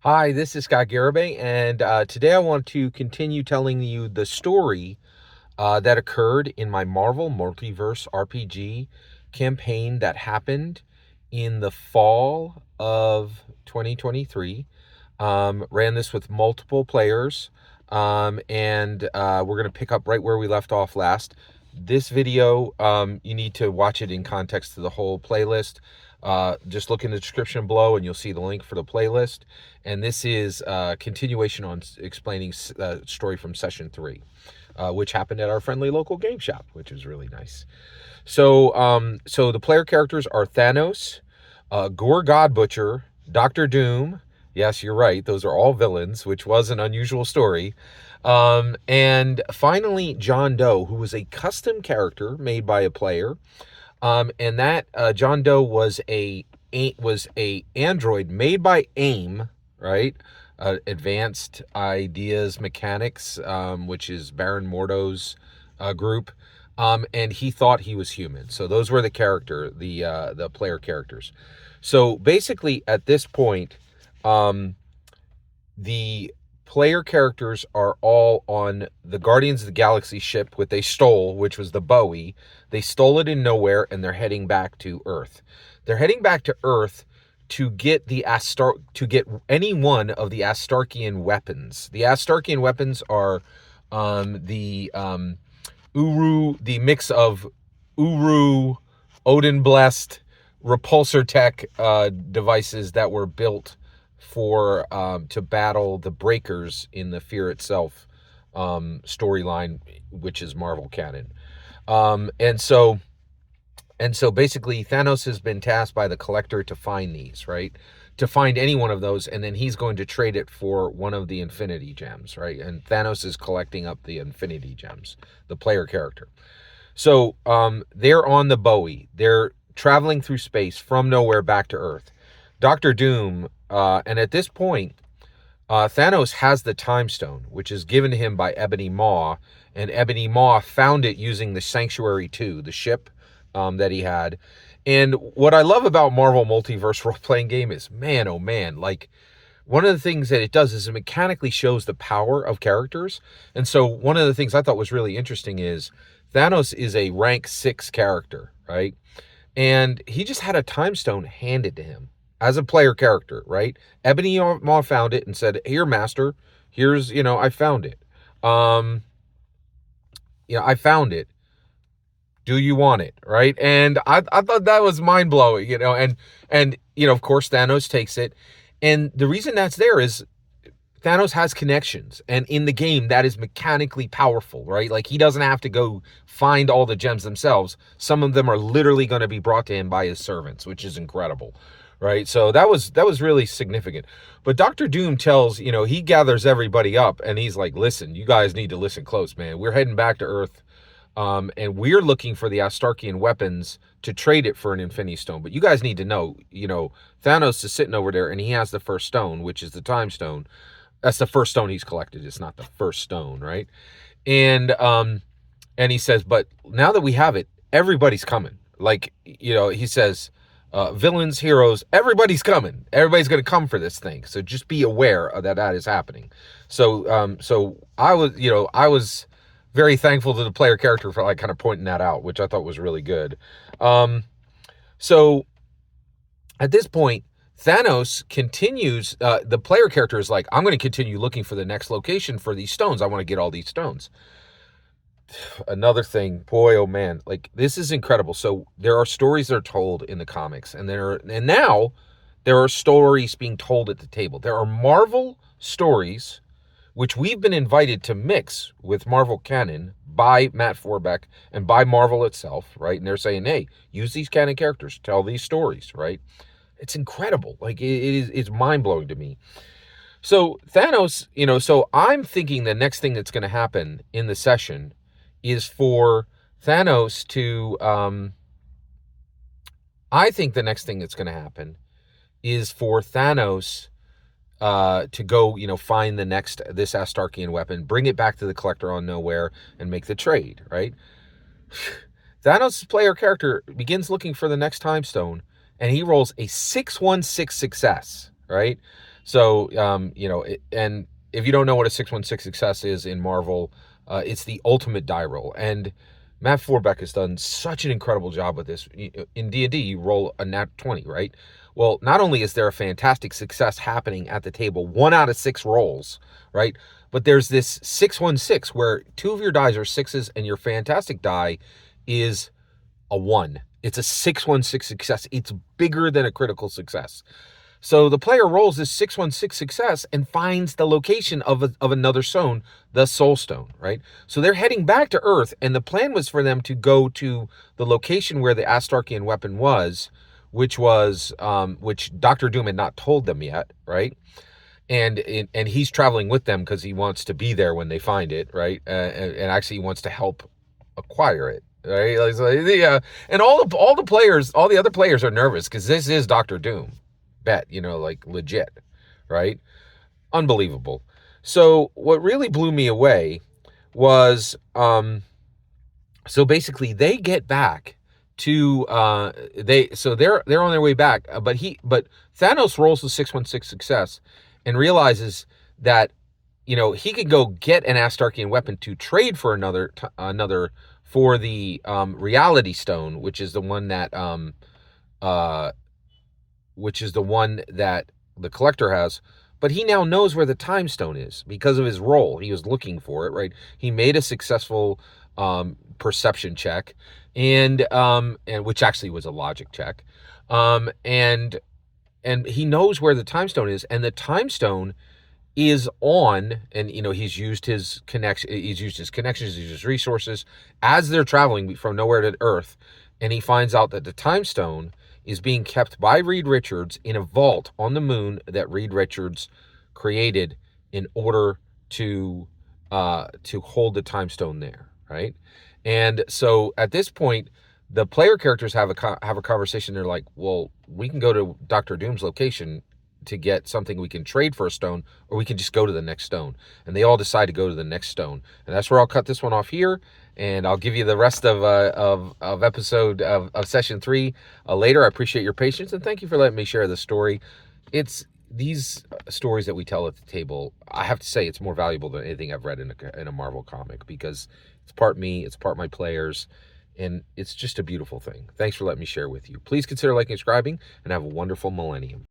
Hi, this is Scott Garibay, and today I want to continue telling you the story that occurred in my Marvel Multiverse RPG campaign that happened in the fall of 2023. Ran this with multiple players, and we're going to pick up right where we left off last. This video, you need to watch it in context to the whole playlist. Just look in the description below and you'll see the link for the playlist. And this is a continuation on explaining story from session 3, which happened at our friendly local game shop, which is really nice. So the player characters are Thanos, Gore God Butcher, Doctor Doom. Yes, you're right. Those are all villains, which was an unusual story. And finally, John Doe, who was a custom character made by a player. And that John Doe was a android made by AIM, right? Advanced Ideas Mechanics, which is Baron Mordo's group. And he thought he was human. So those were the player characters. So basically, at this point, the player characters are all on the Guardians of the Galaxy ship, which they stole, which was the Bowie. They stole it in nowhere, and they're heading back to Earth. They're heading back to Earth to get any one of the Astarkian weapons. The Astarkian weapons are the mix of Uru, Odin blessed repulsor tech devices that were built for to battle the Breakers in the Fear Itself storyline, which is Marvel canon. And so basically Thanos has been tasked by the Collector to find these, right? To find any one of those, and then he's going to trade it for one of the Infinity Gems, right? And Thanos is collecting up the Infinity Gems, the player character. So they're on the Bowie. They're traveling through space from nowhere back to Earth. Doctor Doom, and at this point, Thanos has the Time Stone, which is given to him by Ebony Maw, and Ebony Maw found it using the Sanctuary 2, the ship that he had. And what I love about Marvel Multiverse role-playing game is, man, oh man, like, one of the things that it does is it mechanically shows the power of characters. And so one of the things I thought was really interesting is Thanos is a rank 6 character, right? And he just had a Time Stone handed to him as a player character, right? Ebony Maw found it and said, "Here, master, here's, I found it. I found it. Do you want it?" Right? And I thought that was mind-blowing, and of course, Thanos takes it. And the reason that's there is Thanos has connections, and in the game, that is mechanically powerful, right? Like, he doesn't have to go find all the gems themselves. Some of them are literally going to be brought to him by his servants, which is incredible, right? So that was really significant. But Doctor Doom tells, he gathers everybody up, and he's like, "Listen, you guys need to listen close, man. We're heading back to Earth, and we're looking for the Astarkian weapons to trade it for an Infinity Stone. But you guys need to know, Thanos is sitting over there, and he has the first stone, which is the Time Stone. That's the first stone he's collected. It's not the first stone, right?" And he says, "But now that we have it, everybody's coming." Like, he says, "Villains, heroes, everybody's coming. Everybody's going to come for this thing. So just be aware that is happening." So I was very thankful to the player character for, like, kind of pointing that out, which I thought was really good. So at this point, Thanos continues, the player character is like, "I'm going to continue looking for the next location for these stones. I want to get all these stones." Another thing, boy, oh man, like, this is incredible. So there are stories that are told in the comics, and now there are stories being told at the table. There are Marvel stories, which we've been invited to mix with Marvel canon by Matt Forbeck and by Marvel itself, right? And they're saying, "Hey, use these canon characters, tell these stories," right? It's incredible. Like, it's mind-blowing to me. So Thanos, so I'm thinking the next thing that's going to happen in the session is for Thanos to, I think the next thing that's going to happen is for Thanos to go, find this Astarkian weapon, bring it back to the Collector on Nowhere, and make the trade, right? Thanos' player character begins looking for the next Time Stone, and he rolls a 616 success, right? So, and if you don't know what a 616 success is in Marvel, it's the ultimate die roll. And Matt Forbeck has done such an incredible job with this. In D&D, you roll a nat 20, right? Well, not only is there a fantastic success happening at the table, 1 out of 6 rolls, right? But there's this 616 where 2 of your dies are 6s and your fantastic die is a 1. It's a 616 success. It's bigger than a critical success. So the player rolls this 616 success and finds the location of another stone, the Soul Stone, right? So they're heading back to Earth, and the plan was for them to go to the location where the Astarchian weapon was, which Doctor Doom had not told them yet, right? And he's traveling with them because he wants to be there when they find it, right? And actually he wants to help acquire it, right? And all the other players are nervous because this is Doctor Doom. Bet, like legit, right? Unbelievable. So what really blew me away was, so basically they get back to, they're on their way back, but Thanos rolls the 616 success and realizes that, he could go get an Astarchian weapon to trade for another for the Reality Stone, which is the one that the Collector has, but he now knows where the Time Stone is because of his role. He was looking for it, right? He made a successful perception check, and which actually was a logic check, and he knows where the Time Stone is, and the Time Stone is on, and he's used his connections, he's used his resources as they're traveling from nowhere to Earth, and he finds out that the Time Stone is being kept by Reed Richards in a vault on the moon that Reed Richards created in order to hold the Time Stone there, right? And so at this point, the player characters have a conversation. They're like, well, we can go to Doctor Doom's location to get something we can trade for a stone, or we can just go to the next stone. And they all decide to go to the next stone. And that's where I'll cut this one off here, and I'll give you the rest of episode of session 3 later. I appreciate your patience, and thank you for letting me share the story. It's these stories that we tell at the table, I have to say, it's more valuable than anything I've read in a Marvel comic, because it's part me, it's part my players, and it's just a beautiful thing. Thanks for letting me share with you. Please consider liking and subscribing, and have a wonderful millennium.